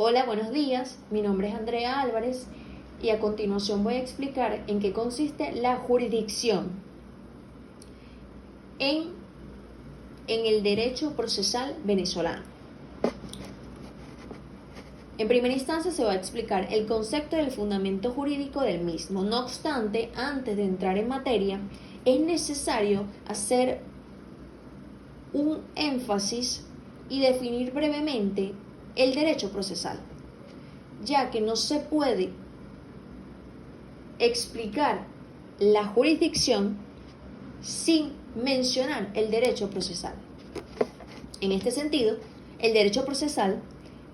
Hola, buenos días. Mi nombre es Andrea Álvarez y a continuación voy a explicar en qué consiste la jurisdicción en, el derecho procesal venezolano. En primera instancia se va a explicar el concepto del fundamento jurídico del mismo. No obstante, antes de entrar en materia, es necesario hacer un énfasis y definir brevemente el derecho procesal, ya que no se puede explicar la jurisdicción sin mencionar el derecho procesal. En este sentido, el derecho procesal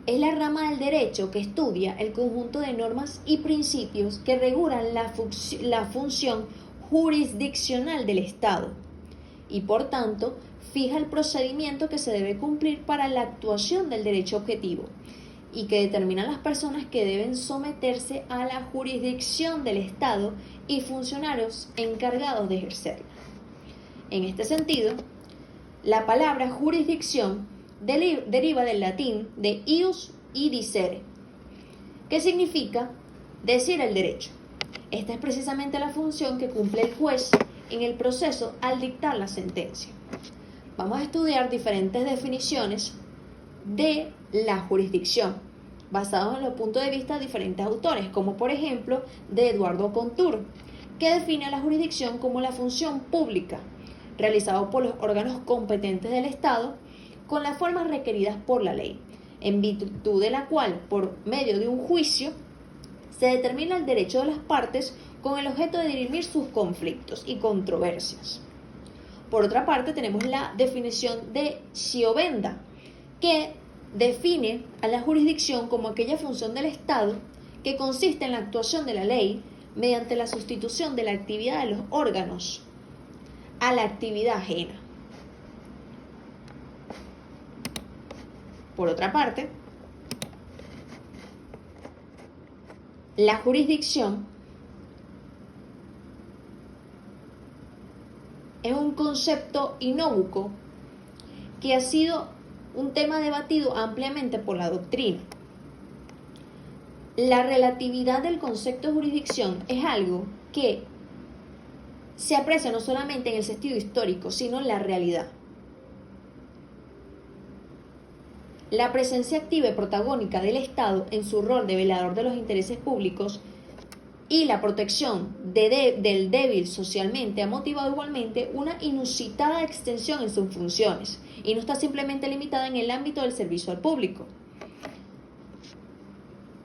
es la rama del derecho que estudia el conjunto de normas y principios que regulan la función jurisdiccional del Estado y, por tanto, fija el procedimiento que se debe cumplir para la actuación del derecho objetivo y que determinan las personas que deben someterse a la jurisdicción del Estado y funcionarios encargados de ejercerla. En este sentido, la palabra jurisdicción deriva del latín de ius y dicere, que significa decir el derecho. Esta es precisamente la función que cumple el juez en el proceso al dictar la sentencia. Vamos a estudiar diferentes definiciones de la jurisdicción, basados en los puntos de vista de diferentes autores, como por ejemplo de Eduardo Contur, que define a la jurisdicción como la función pública realizada por los órganos competentes del Estado con las formas requeridas por la ley, en virtud de la cual, por medio de un juicio, se determina el derecho de las partes con el objeto de dirimir sus conflictos y controversias. Por otra parte, tenemos la definición de Sciovenda, que define a la jurisdicción como aquella función del Estado que consiste en la actuación de la ley mediante la sustitución de la actividad de los órganos a la actividad ajena. Por otra parte, la jurisdicción es un concepto inócuo que ha sido un tema debatido ampliamente por la doctrina. La relatividad del concepto de jurisdicción es algo que se aprecia no solamente en el sentido histórico, sino en la realidad. La presencia activa y protagónica del Estado en su rol de velador de los intereses públicos y la protección del débil socialmente ha motivado igualmente una inusitada extensión en sus funciones y no está simplemente limitada en el ámbito del servicio al público,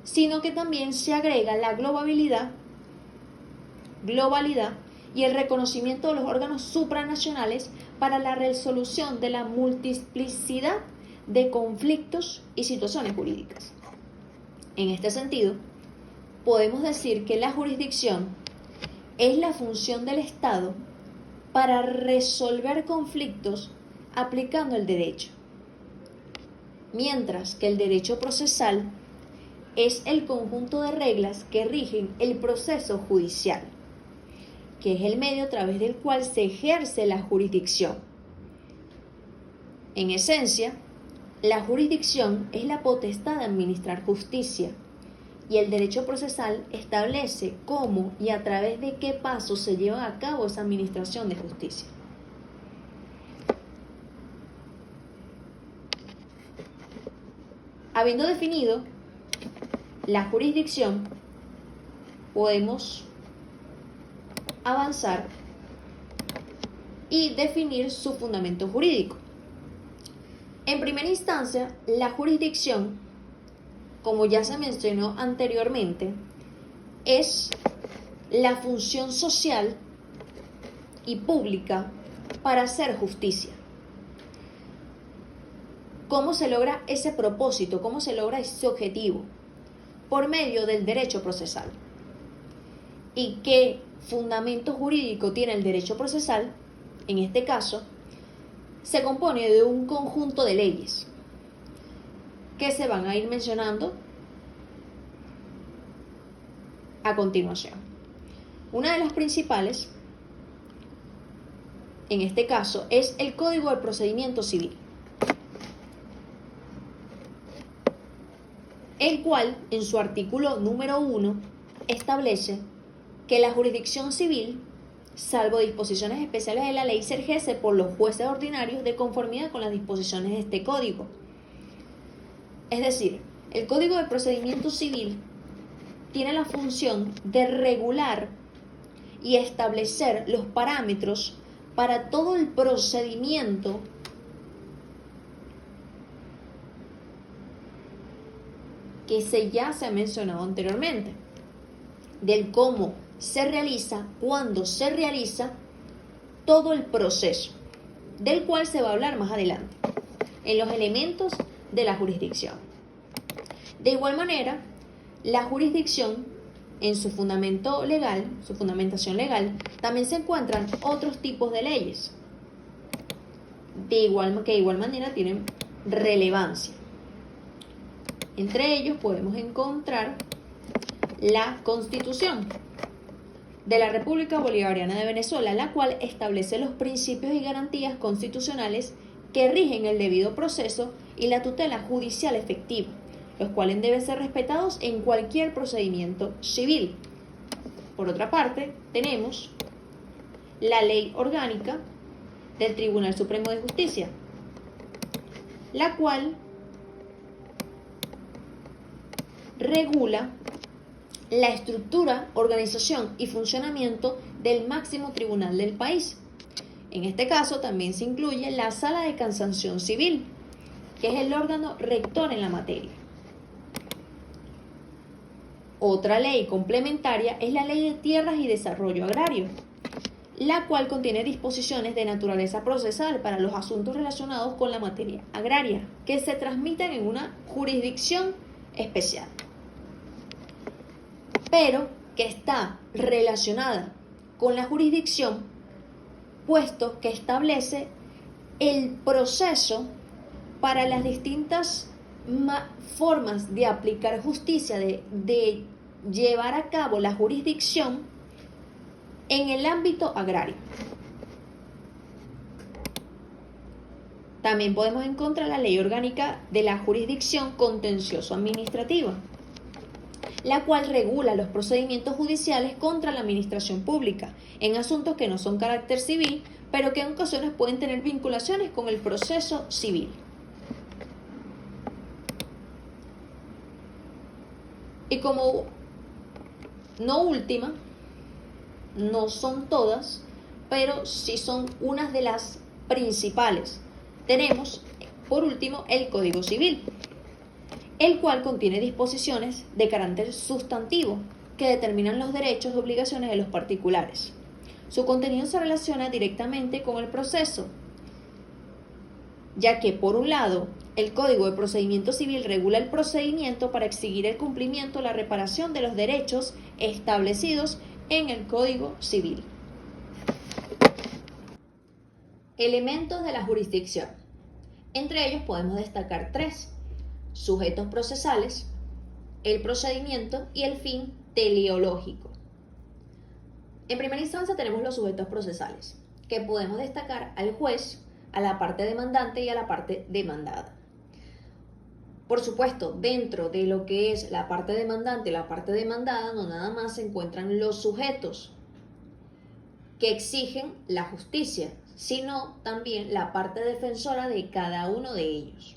sino que también se agrega la globalidad y el reconocimiento de los órganos supranacionales para la resolución de la multiplicidad de conflictos y situaciones jurídicas. En este sentido, podemos decir que la jurisdicción es la función del Estado para resolver conflictos aplicando el derecho, mientras que el derecho procesal es el conjunto de reglas que rigen el proceso judicial, que es el medio a través del cual se ejerce la jurisdicción. En esencia, la jurisdicción es la potestad de administrar justicia, y el derecho procesal establece cómo y a través de qué pasos se lleva a cabo esa administración de justicia. Habiendo definido la jurisdicción, podemos avanzar y definir su fundamento jurídico. En primera instancia, la jurisdicción, como ya se mencionó anteriormente, es la función social y pública para hacer justicia. ¿Cómo se logra ese propósito? ¿Cómo se logra ese objetivo? Por medio del derecho procesal. ¿Y qué fundamento jurídico tiene el derecho procesal? En este caso, se compone de un conjunto de leyes que se van a ir mencionando a continuación. Una de las principales, en este caso, es el Código del Procedimiento Civil. el cual en su artículo número 1 establece que la jurisdicción civil, salvo disposiciones especiales de la ley, se ejerce por los jueces ordinarios de conformidad con las disposiciones de este código. Es decir, el Código de Procedimiento Civil tiene la función de regular y establecer los parámetros para todo el procedimiento que ya se ha mencionado anteriormente, del cómo se realiza, cuándo se realiza todo el proceso, del cual se va a hablar más adelante, en los elementos de la jurisdicción. De igual manera, la jurisdicción, en su fundamento legal, su fundamentación legal, también se encuentran otros tipos de leyes, que de igual manera tienen relevancia. Entre ellos podemos encontrar la Constitución de la República Bolivariana de Venezuela, la cual establece los principios y garantías constitucionales que rigen el debido proceso y la tutela judicial efectiva, los cuales deben ser respetados en cualquier procedimiento civil. Por otra parte, tenemos la Ley Orgánica del Tribunal Supremo de Justicia, la cual regula la estructura, organización y funcionamiento del máximo tribunal del país. En este caso también se incluye la Sala de Casación Civil, que es el órgano rector en la materia. Otra ley complementaria es la Ley de Tierras y Desarrollo Agrario, la cual contiene disposiciones de naturaleza procesal para los asuntos relacionados con la materia agraria, que se transmiten en una jurisdicción especial, pero que está relacionada con la jurisdicción, puesto que establece el proceso para las distintas formas de aplicar justicia, de llevar a cabo la jurisdicción en el ámbito agrario. También podemos encontrar la Ley Orgánica de la Jurisdicción Contencioso-Administrativa, la cual regula los procedimientos judiciales contra la administración pública en asuntos que no son carácter civil, pero que en ocasiones pueden tener vinculaciones con el proceso civil. Y como no última, no son todas, pero sí son unas de las principales, tenemos por último el Código Civil, el cual contiene disposiciones de carácter sustantivo que determinan los derechos y obligaciones de los particulares. Su contenido se relaciona directamente con el proceso, ya que por un lado el Código de Procedimiento Civil regula el procedimiento para exigir el cumplimiento o la reparación de los derechos establecidos en el Código Civil. Elementos de la jurisdicción. Entre ellos podemos destacar 3: sujetos procesales, el procedimiento y el fin teleológico. En primera instancia tenemos los sujetos procesales, que podemos destacar al juez, a la parte demandante y a la parte demandada. Por supuesto, dentro de lo que es la parte demandante y la parte demandada, no nada más se encuentran los sujetos que exigen la justicia, sino también la parte defensora de cada uno de ellos.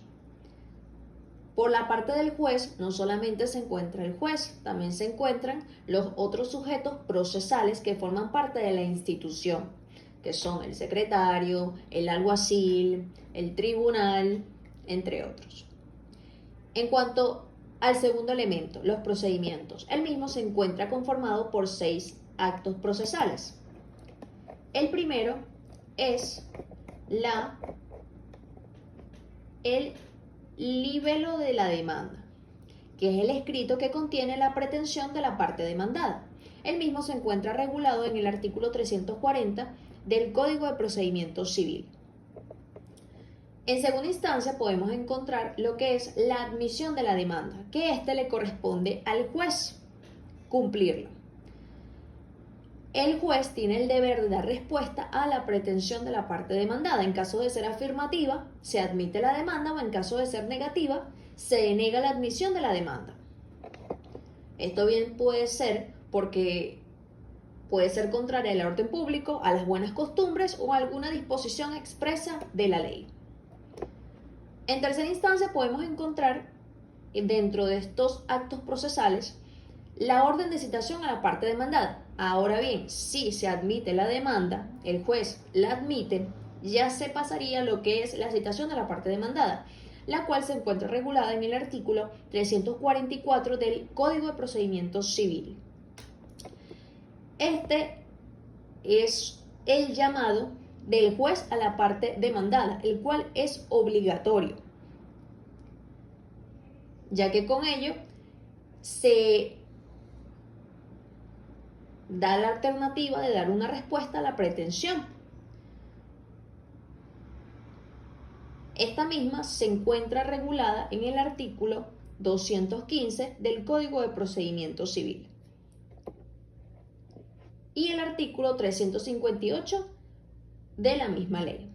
Por la parte del juez, no solamente se encuentra el juez, también se encuentran los otros sujetos procesales que forman parte de la institución, que son el secretario, el alguacil, el tribunal, entre otros. En cuanto al segundo elemento, los procedimientos, el mismo se encuentra conformado por 6 actos procesales. El primero es el libelo de la demanda, que es el escrito que contiene la pretensión de la parte demandada. El mismo se encuentra regulado en el artículo 340 del Código de Procedimiento Civil. En segunda instancia podemos encontrar lo que es la admisión de la demanda, que le corresponde al juez cumplirlo. El juez tiene el deber de dar respuesta a la pretensión de la parte demandada. En caso de ser afirmativa, se admite la demanda, o en caso de ser negativa, se denega la admisión de la demanda. Esto bien puede ser porque puede ser contraria al orden público, a las buenas costumbres o a alguna disposición expresa de la ley. En tercera instancia podemos encontrar dentro de estos actos procesales la orden de citación a la parte demandada. Ahora bien, si se admite la demanda, el juez la admite, ya se pasaría lo que es la citación a la parte demandada, la cual se encuentra regulada en el artículo 344 del Código de Procedimiento Civil. Este es el llamado del juez a la parte demandada, el cual es obligatorio, ya que con ello se da la alternativa de dar una respuesta a la pretensión. Esta misma se encuentra regulada en el artículo 215 del Código de Procedimiento Civil y el artículo 358 de la misma ley.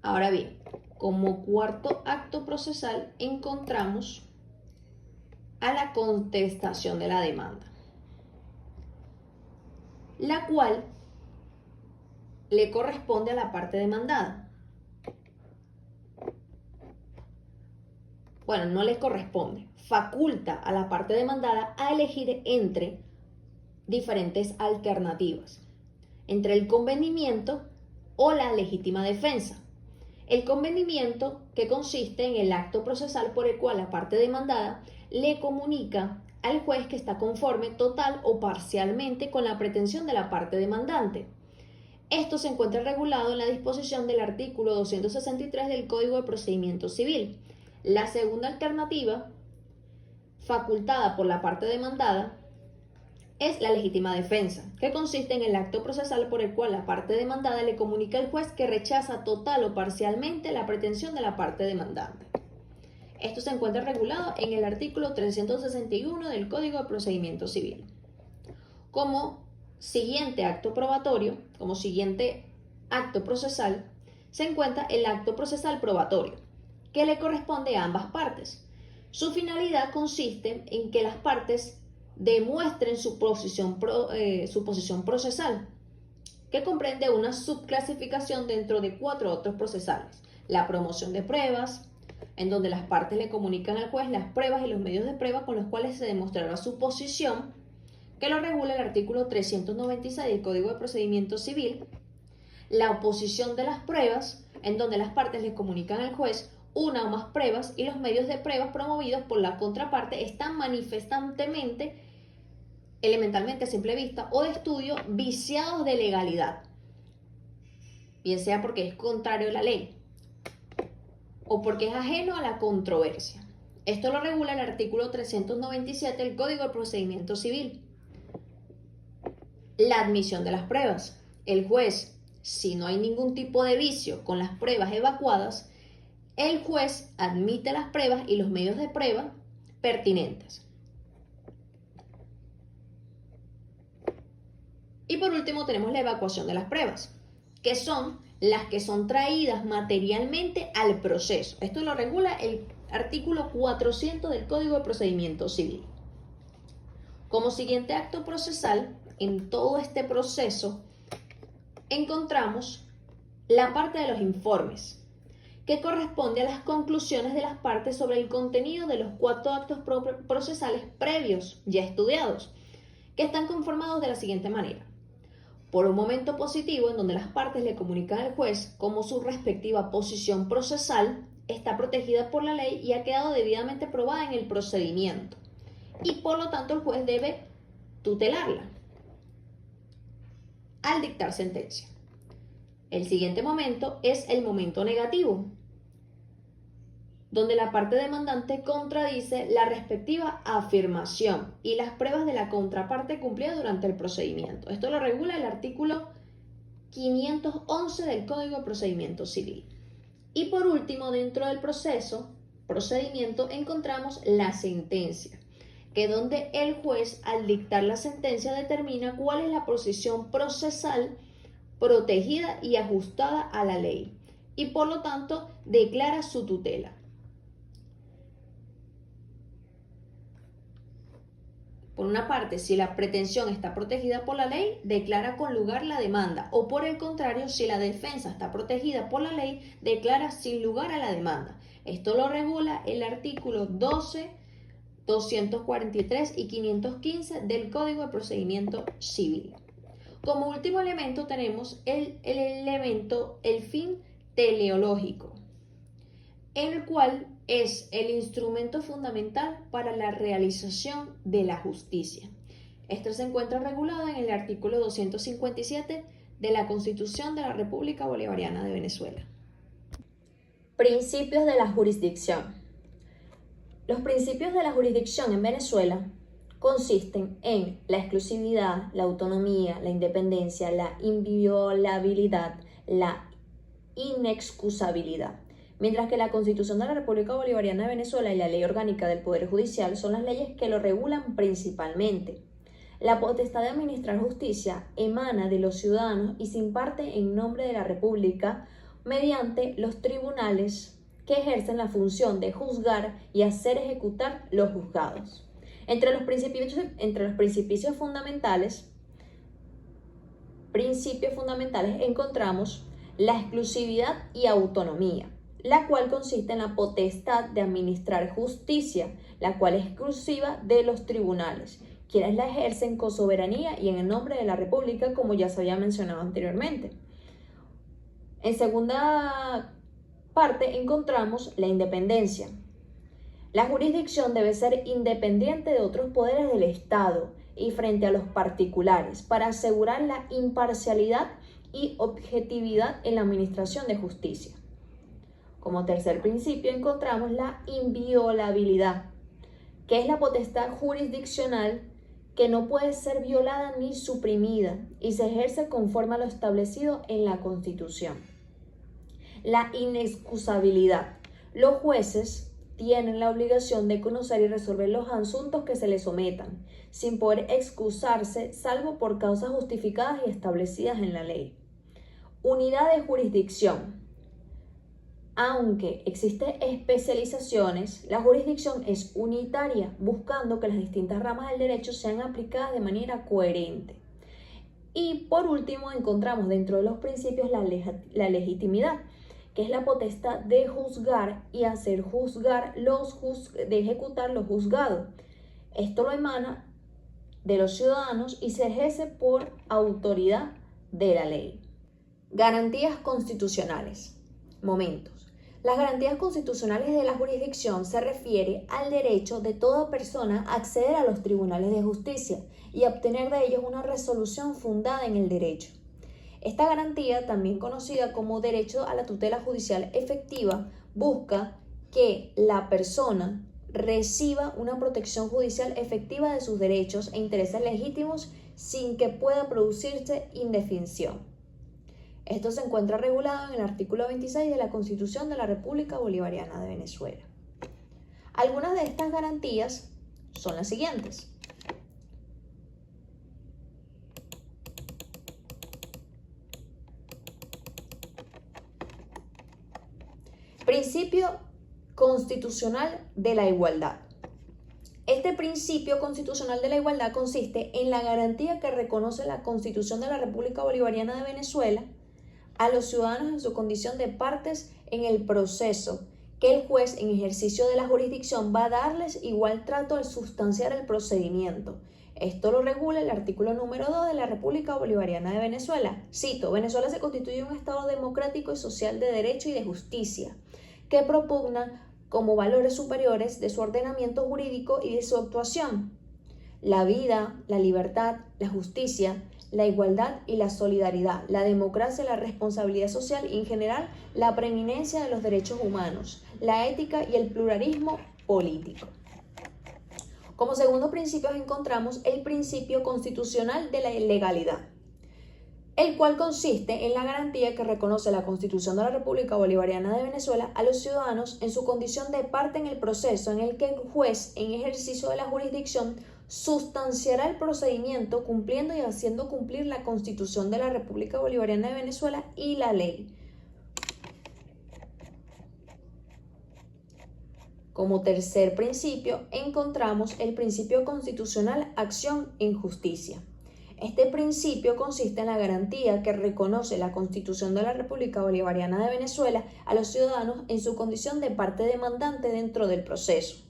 Ahora bien, como cuarto acto procesal encontramos a la contestación de la demanda, la cual le corresponde a la parte demandada. Bueno, no le corresponde, faculta a la parte demandada a elegir entre diferentes alternativas, entre el convenimiento o la legítima defensa. El convenimiento, que consiste en el acto procesal por el cual la parte demandada le comunica al juez que está conforme total o parcialmente con la pretensión de la parte demandante. Esto se encuentra regulado en la disposición del artículo 263 del Código de Procedimiento Civil. La segunda alternativa, facultada por la parte demandada, es la legítima defensa, que consiste en el acto procesal por el cual la parte demandada le comunica al juez que rechaza total o parcialmente la pretensión de la parte demandante. Esto se encuentra regulado en el artículo 361 del Código de Procedimiento Civil. Como siguiente acto probatorio, como siguiente acto procesal, se encuentra el acto procesal probatorio, que le corresponde a ambas partes. Su finalidad consiste en que las partes demuestren su posición procesal, que comprende una subclasificación dentro de 4 otros procesales. La promoción de pruebas, en donde las partes le comunican al juez las pruebas y los medios de prueba con los cuales se demostrará su posición, que lo regula el artículo 396 del Código de Procedimiento Civil. La oposición de las pruebas, en donde las partes le comunican al juez una o más pruebas y los medios de pruebas promovidos por la contraparte están manifestantemente, elementalmente a simple vista o de estudio, viciados de legalidad, bien sea porque es contrario a la ley o porque es ajeno a la controversia. Esto lo regula el artículo 397 del Código de Procedimiento Civil. La admisión de las pruebas. El juez, si no hay ningún tipo de vicio con las pruebas evacuadas, el juez admite las pruebas y los medios de prueba pertinentes. Y por último tenemos la evacuación de las pruebas, que son las que son traídas materialmente al proceso. Esto lo regula el artículo 400 del Código de Procedimiento Civil. Como siguiente acto procesal, en todo este proceso encontramos la parte de los informes, que corresponde a las conclusiones de las partes sobre el contenido de los 4 actos procesales previos ya estudiados, que están conformados de la siguiente manera. Por un momento positivo, en donde las partes le comunican al juez cómo su respectiva posición procesal está protegida por la ley y ha quedado debidamente probada en el procedimiento, y por lo tanto el juez debe tutelarla al dictar sentencia. El siguiente momento es el momento negativo, donde la parte demandante contradice la respectiva afirmación y las pruebas de la contraparte cumplidas durante el procedimiento. Esto lo regula el artículo 511 del Código de Procedimiento Civil. Y por último, dentro del procedimiento, encontramos la sentencia, que es donde el juez, al dictar la sentencia, determina cuál es la posición procesal protegida y ajustada a la ley, y por lo tanto declara su tutela. Por una parte, si la pretensión está protegida por la ley, declara con lugar la demanda, o por el contrario, si la defensa está protegida por la ley, declara sin lugar a la demanda. Esto lo regula el artículo 12, 243 y 515 del Código de Procedimiento Civil. Como último elemento tenemos el fin teleológico, en el cual es el instrumento fundamental para la realización de la justicia. Esto se encuentra regulado en el artículo 257 de la Constitución de la República Bolivariana de Venezuela. Principios de la jurisdicción. Los principios de la jurisdicción en Venezuela consisten en la exclusividad, la autonomía, la independencia, la inviolabilidad, la inexcusabilidad. Mientras que la Constitución de la República Bolivariana de Venezuela y la Ley Orgánica del Poder Judicial son las leyes que lo regulan principalmente. La potestad de administrar justicia emana de los ciudadanos y se imparte en nombre de la República mediante los tribunales que ejercen la función de juzgar y hacer ejecutar los juzgados. Entre los principios fundamentales encontramos la exclusividad y autonomía, la cual consiste en la potestad de administrar justicia, la cual es exclusiva de los tribunales, quienes la ejercen con soberanía y en el nombre de la República, como ya se había mencionado anteriormente. En segunda parte encontramos la independencia. La jurisdicción debe ser independiente de otros poderes del Estado y frente a los particulares para asegurar la imparcialidad y objetividad en la administración de justicia. Como tercer principio encontramos la inviolabilidad, que es la potestad jurisdiccional que no puede ser violada ni suprimida y se ejerce conforme a lo establecido en la Constitución. La inexcusabilidad. Los jueces tienen la obligación de conocer y resolver los asuntos que se les sometan, sin poder excusarse salvo por causas justificadas y establecidas en la ley. Unidad de jurisdicción. Aunque existen especializaciones, la jurisdicción es unitaria, buscando que las distintas ramas del derecho sean aplicadas de manera coherente. Y por último encontramos dentro de los principios la legitimidad, que es la potestad de juzgar y hacer juzgar de ejecutar los juzgados. Esto lo emana de los ciudadanos y se ejerce por autoridad de la ley. Garantías constitucionales. Momentos. Las garantías constitucionales de la jurisdicción se refiere al derecho de toda persona a acceder a los tribunales de justicia y a obtener de ellos una resolución fundada en el derecho. Esta garantía, también conocida como derecho a la tutela judicial efectiva, busca que la persona reciba una protección judicial efectiva de sus derechos e intereses legítimos sin que pueda producirse indefensión. Esto se encuentra regulado en el artículo 26 de la Constitución de la República Bolivariana de Venezuela. Algunas de estas garantías son las siguientes. Principio constitucional de la igualdad. Este principio constitucional de la igualdad consiste en la garantía que reconoce la Constitución de la República Bolivariana de Venezuela a los ciudadanos en su condición de partes en el proceso, que el juez en ejercicio de la jurisdicción va a darles igual trato al sustanciar el procedimiento. Esto lo regula el artículo número 2 de la República Bolivariana de Venezuela. Cito: Venezuela se constituye un Estado democrático y social de derecho y de justicia, que propugna como valores superiores de su ordenamiento jurídico y de su actuación la vida, la libertad, la justicia, la igualdad y la solidaridad, la democracia, la responsabilidad social y en general la preeminencia de los derechos humanos, la ética y el pluralismo político. Como segundo principio encontramos el principio constitucional de la legalidad, el cual consiste en la garantía que reconoce la Constitución de la República Bolivariana de Venezuela a los ciudadanos en su condición de parte en el proceso en el que el juez en ejercicio de la jurisdicción sustanciará el procedimiento cumpliendo y haciendo cumplir la Constitución de la República Bolivariana de Venezuela y la ley. Como tercer principio, encontramos el principio constitucional acción en justicia. Este principio consiste en la garantía que reconoce la Constitución de la República Bolivariana de Venezuela a los ciudadanos en su condición de parte demandante dentro del proceso,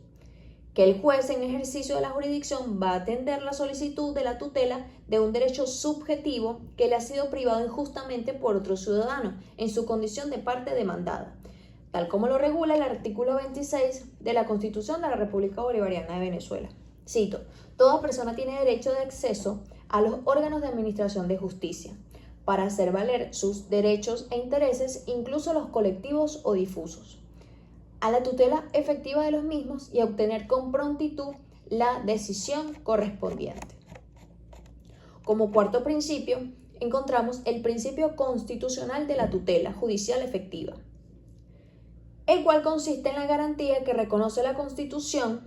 que el juez en ejercicio de la jurisdicción va a atender la solicitud de la tutela de un derecho subjetivo que le ha sido privado injustamente por otro ciudadano en su condición de parte demandada, tal como lo regula el artículo 26 de la Constitución de la República Bolivariana de Venezuela. Cito: toda persona tiene derecho de acceso a los órganos de administración de justicia para hacer valer sus derechos e intereses, incluso los colectivos o difusos, a la tutela efectiva de los mismos y a obtener con prontitud la decisión correspondiente. Como cuarto principio, encontramos el principio constitucional de la tutela judicial efectiva, el cual consiste en la garantía que reconoce la Constitución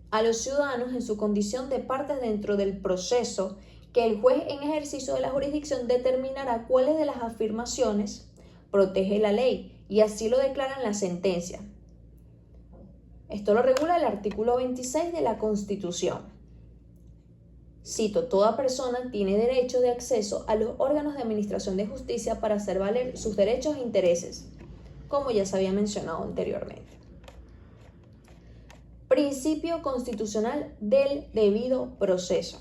a los ciudadanos en su condición de partes dentro del proceso, que el juez en ejercicio de la jurisdicción determinará cuáles de las afirmaciones protege la ley y así lo declara en la sentencia. Esto lo regula el artículo 26 de la Constitución. Cito: toda persona tiene derecho de acceso a los órganos de administración de justicia para hacer valer sus derechos e intereses, como ya se había mencionado anteriormente. Principio constitucional del debido proceso.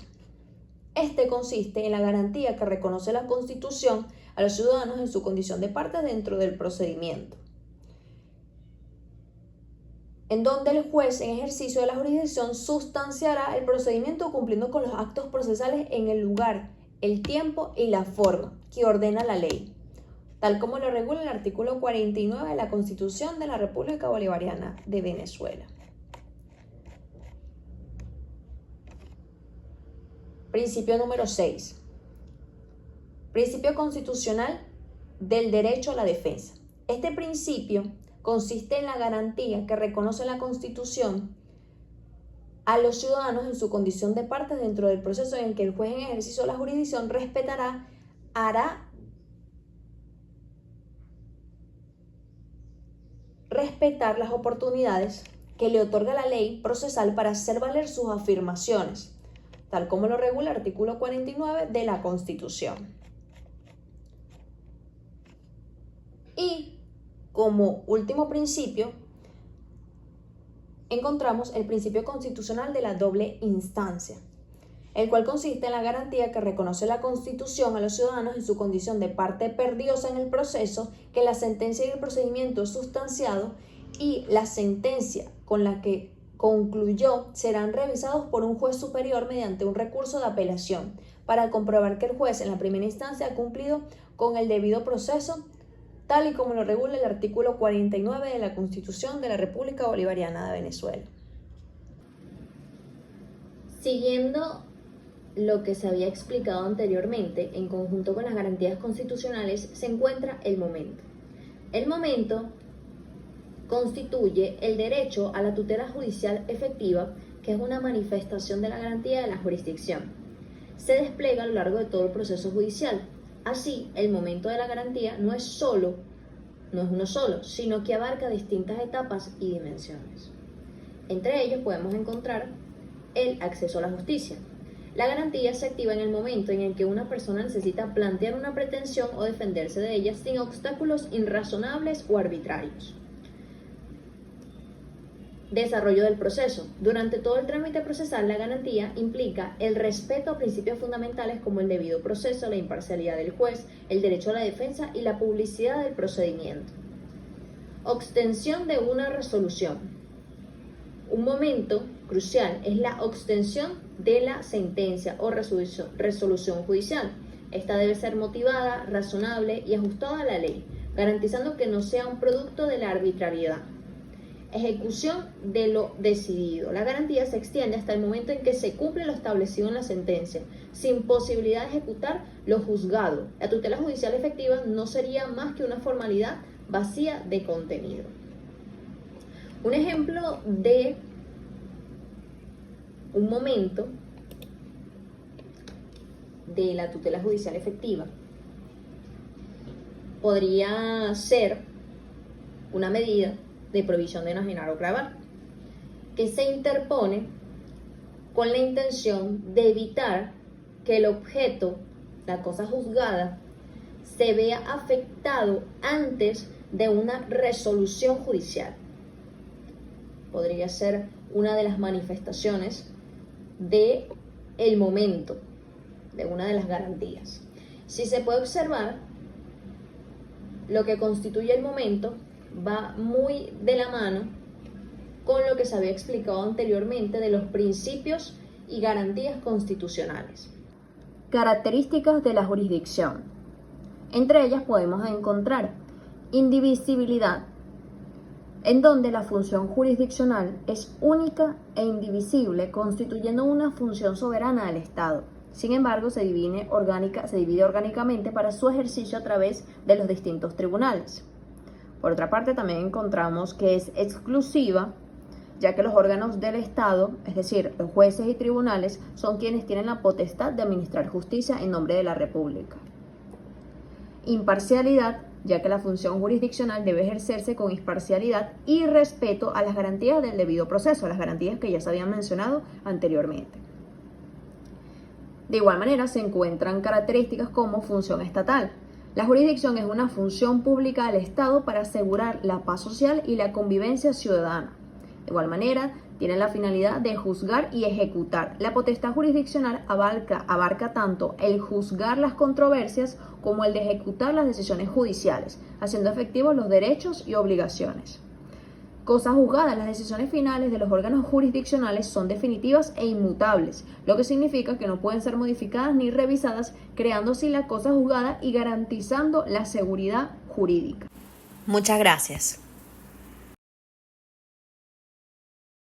Este consiste en la garantía que reconoce la Constitución a los ciudadanos en su condición de parte dentro del procedimiento, en donde el juez en ejercicio de la jurisdicción sustanciará el procedimiento cumpliendo con los actos procesales en el lugar, el tiempo y la forma que ordena la ley, tal como lo regula el artículo 49 de la Constitución de la República Bolivariana de Venezuela. Principio número 6. Principio constitucional del derecho a la defensa. Este principio consiste en la garantía que reconoce la Constitución a los ciudadanos en su condición de partes dentro del proceso en el que el juez en ejercicio de la jurisdicción hará respetar las oportunidades que le otorga la ley procesal para hacer valer sus afirmaciones, tal como lo regula el artículo 49 de la Constitución. Y como último principio, encontramos el principio constitucional de la doble instancia, el cual consiste en la garantía que reconoce la Constitución a los ciudadanos en su condición de parte perdiosa en el proceso, que la sentencia y el procedimiento sustanciado y la sentencia con la que concluyó serán revisados por un juez superior mediante un recurso de apelación para comprobar que el juez en la primera instancia ha cumplido con el debido proceso, tal y como lo regula el artículo 49 de la Constitución de la República Bolivariana de Venezuela. Siguiendo lo que se había explicado anteriormente, en conjunto con las garantías constitucionales, se encuentra el momento. El momento constituye el derecho a la tutela judicial efectiva, que es una manifestación de la garantía de la jurisdicción. Se despliega a lo largo de todo el proceso judicial. Así, el momento de la garantía no es uno solo, sino que abarca distintas etapas y dimensiones. Entre ellos podemos encontrar el acceso a la justicia. La garantía se activa en el momento en el que una persona necesita plantear una pretensión o defenderse de ella sin obstáculos irrazonables o arbitrarios. Desarrollo del proceso. Durante todo el trámite procesal, la garantía implica el respeto a principios fundamentales como el debido proceso, la imparcialidad del juez, el derecho a la defensa y la publicidad del procedimiento. Obtención de una resolución. Un momento crucial es la obtención de la sentencia o resolución judicial. Esta debe ser motivada, razonable y ajustada a la ley, garantizando que no sea un producto de la arbitrariedad. Ejecución de lo decidido. La garantía se extiende hasta el momento en que se cumple lo establecido en la sentencia, sin posibilidad de ejecutar lo juzgado. La tutela judicial efectiva no sería más que una formalidad vacía de contenido. Un ejemplo de un momento de la tutela judicial efectiva podría ser una medida de prohibición de enajenar o gravar. que se interpone con la intención de evitar que el objeto, la cosa juzgada, se vea afectado antes de una resolución judicial. Podría ser una de las manifestaciones de el momento, de una de las garantías. Si se puede observar, lo que constituye el momento va muy de la mano con lo que se había explicado anteriormente de los principios y garantías constitucionales. Características de la jurisdicción. Entre ellas podemos encontrar indivisibilidad, en donde la función jurisdiccional es única e indivisible, constituyendo una función soberana del Estado. Sin embargo, se divide orgánicamente para su ejercicio a través de los distintos tribunales. Por otra parte, también encontramos que es exclusiva, ya que los órganos del Estado, es decir, los jueces y tribunales, son quienes tienen la potestad de administrar justicia en nombre de la República. Imparcialidad, ya que la función jurisdiccional debe ejercerse con imparcialidad y respeto a las garantías del debido proceso, las garantías que ya se habían mencionado anteriormente. De igual manera, se encuentran características como función estatal. La jurisdicción es una función pública del Estado para asegurar la paz social y la convivencia ciudadana. De igual manera, tiene la finalidad de juzgar y ejecutar. La potestad jurisdiccional abarca tanto el juzgar las controversias como el de ejecutar las decisiones judiciales, haciendo efectivos los derechos y obligaciones. Cosa juzgada, las decisiones finales de los órganos jurisdiccionales son definitivas e inmutables, lo que significa que no pueden ser modificadas ni revisadas, creando así la cosa juzgada y garantizando la seguridad jurídica. Muchas gracias.